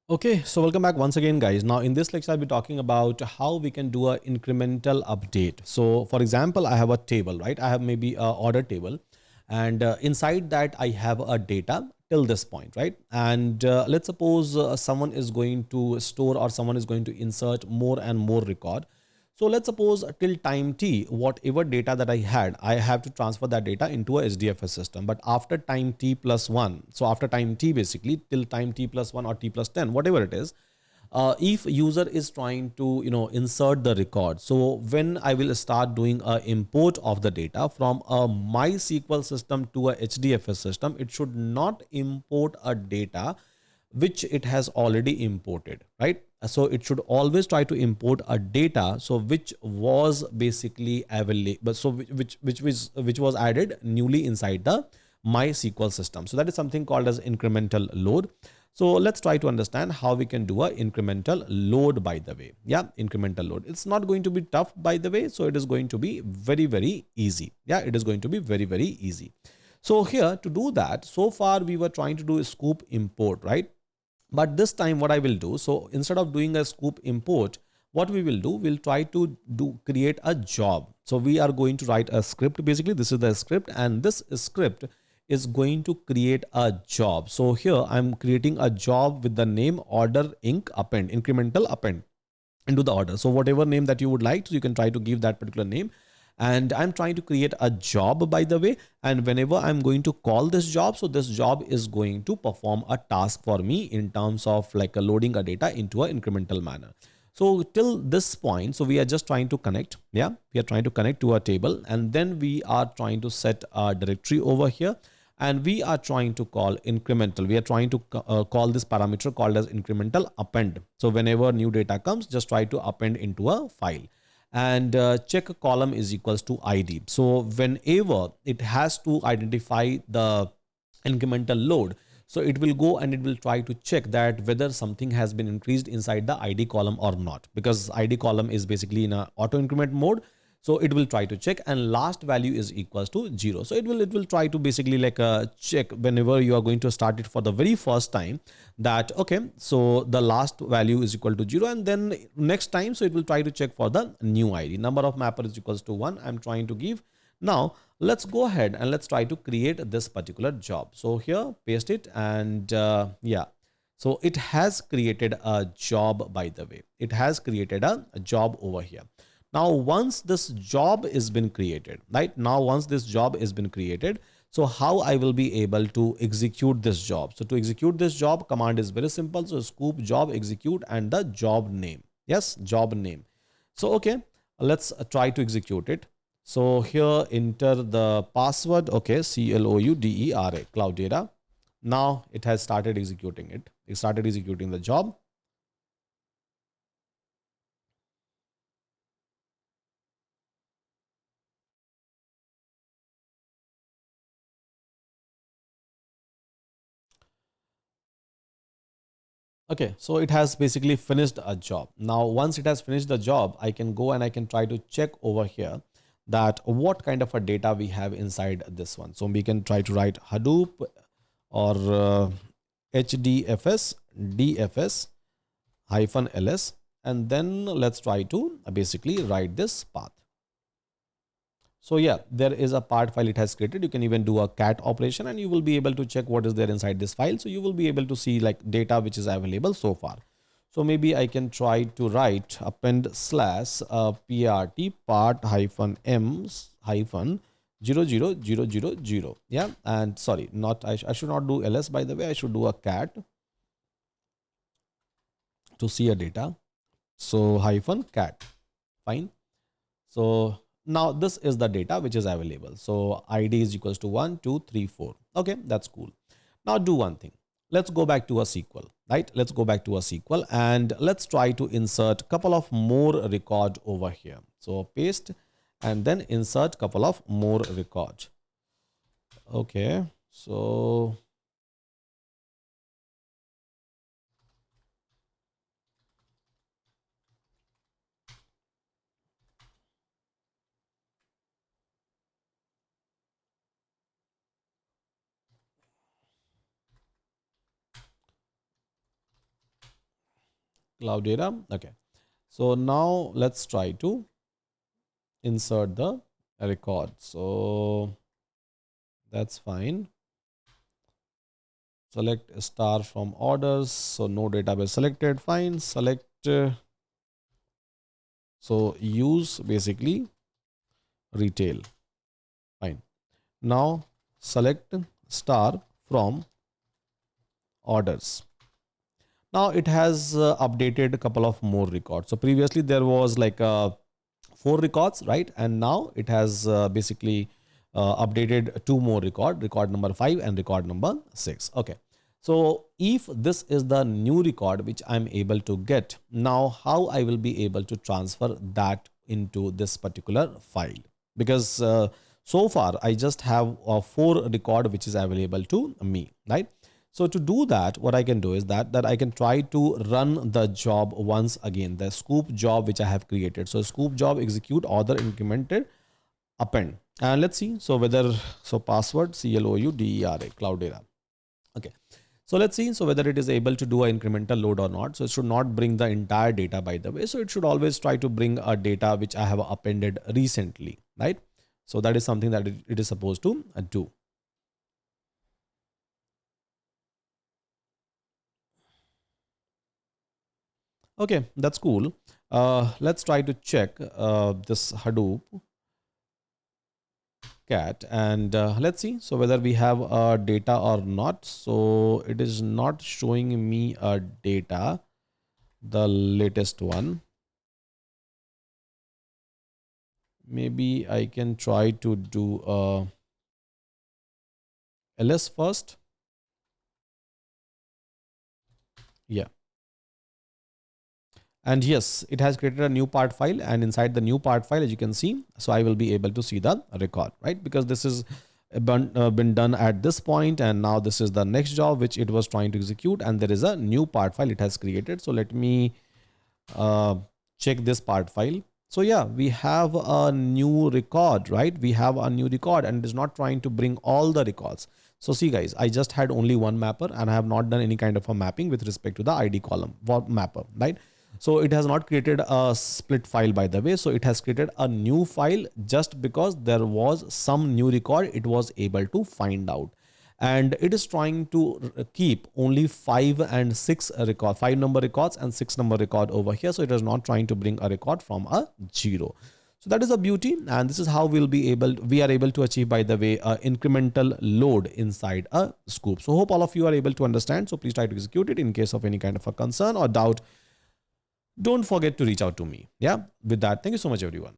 Okay, so welcome back once again, guys. Now, in this lecture, I'll be talking about how we can do an incremental update. So, for example, I have a table, right? I have maybe a order table, and inside that, I have a data till this point, right? And let's suppose someone is going to store or someone is going to insert more and more record. So let's suppose till time t, whatever data that I had, I have to transfer that data into a SDFS system. But after time t plus 1, so after time t basically till time t plus 1 or t plus 10, whatever it is, if user is trying to insert the record, so when I will start doing a import of the data from a MySQL system to a HDFS system, it should not import a data which it has already imported, right? So it should always try to import a data so which was basically available, so which was added newly inside the MySQL system. So that is something called as incremental load. So let's try to understand how we can do a incremental load, by the way. Yeah, incremental load. It's not going to be tough, by the way. So it is going to be very, very easy. Yeah, it is going to be very, very easy. So here to do that, so far we were trying to do a scoop import, right? But this time what I will do, so instead of doing a scoop import, what we will do, we'll try to create a job. So we are going to write a script. Basically, this is the script, and this script is going to create a job. So here I'm creating a job with the name order inc append, incremental append into the order. So whatever name that you would like, so you can try to give that particular name. And I'm trying to create a job, by the way, and whenever I'm going to call this job, so this job is going to perform a task for me in terms of like loading a data into an incremental manner. So till this point, so we are just trying to connect. Yeah, we are trying to connect to a table, and then we are trying to set a directory over here, and we are trying to call incremental. We are trying to call this parameter called as incremental append. So whenever new data comes, just try to append into a file, and check column is equals to ID. So whenever it has to identify the incremental load, so it will go and it will try to check that whether something has been increased inside the ID column or not, because ID column is basically in a auto increment mode. So it will try to check, and last value is equals to 0. So it will try to basically like check whenever you are going to start it for the very first time, that okay, so the last value is equal to 0, and then next time, so it will try to check for the new ID. Number of mapper is equals to 1. I'm trying to give. Now let's go ahead and let's try to create this particular job. So here paste it, and yeah, so it has created a job, by the way. It has created a job over here. Now once this job is been created, right? Now once this job is been created, so how I will be able to execute this job? So to execute this job, command is very simple. So scoop job execute and the job name. Yes, job name. So okay, let's try to execute it. So here enter the password. Okay, CLOUDERA, cloud data. Now it has started executing it. It started executing the job. Okay, so it has basically finished a job. Now, once it has finished the job, I can go and I can try to check over here that what kind of a data we have inside this one. So we can try to write Hadoop or HDFS, DFS hyphen ls, and then let's try to basically write this path. So yeah, there is a part file it has created. You can even do a cat operation and you will be able to check what is there inside this file. So you will be able to see like data which is available so far. So maybe I can try to write append slash prt part hyphen m hyphen 00000. Yeah, and sorry, not I should not do ls, by the way. I should do a cat to see a data. So hyphen cat, fine. So now this is the data which is available. So ID is equals to 1, 2, 3, 4. Okay, that's cool. Now do one thing. Let's go back to a SQL, right? Let's go back to a SQL and let's try to insert a couple of more record over here. So paste and then insert couple of more record. Okay, so cloud data. Okay. So now let's try to insert the record. So that's fine. Select star from orders. So no database selected. Fine. Select. So use basically retail. Fine. Now select star from orders. Now it has updated a couple of more records. So previously there was like 4 records, right? And now it has basically updated 2 more record number 5 and record number 6. Okay. So if this is the new record which I'm able to get, now how I will be able to transfer that into this particular file? Because so far I just have a 4 record which is available to me, right? So to do that, what I can do is that I can try to run the job once again, the Sqoop job which I have created. So Sqoop job execute order incremented append. And let's see. So whether, so password CLOUDERA cloud data. Okay. So let's see. So whether it is able to do an incremental load or not. So it should not bring the entire data, by the way. So it should always try to bring a data which I have appended recently, right? So that is something that it is supposed to do. Okay, that's cool. Let's try to check this Hadoop cat and let's see. So whether we have data or not. So it is not showing me a data, the latest one. Maybe I can try to do ls first. Yeah. And yes, it has created a new part file, and inside the new part file, as you can see, so I will be able to see the record, right? Because this is been done at this point, and now this is the next job which it was trying to execute, and there is a new part file it has created. So let me check this part file. So yeah, we have a new record, right? We have a new record, and it is not trying to bring all the records. So see guys, I just had only one mapper, and I have not done any kind of a mapping with respect to the ID column mapper, right? So it has not created a split file, by the way. So it has created a new file just because there was some new record it was able to find out. And it is trying to keep only 5 and 6 record, 5 number records and 6 number record over here. So it is not trying to bring a record from a 0. So that is the beauty, and this is how we are able to achieve, by the way, incremental load inside a Sqoop. So hope all of you are able to understand. So please try to execute it. In case of any kind of a concern or doubt, don't forget to reach out to me. Yeah. With that, thank you so much, everyone.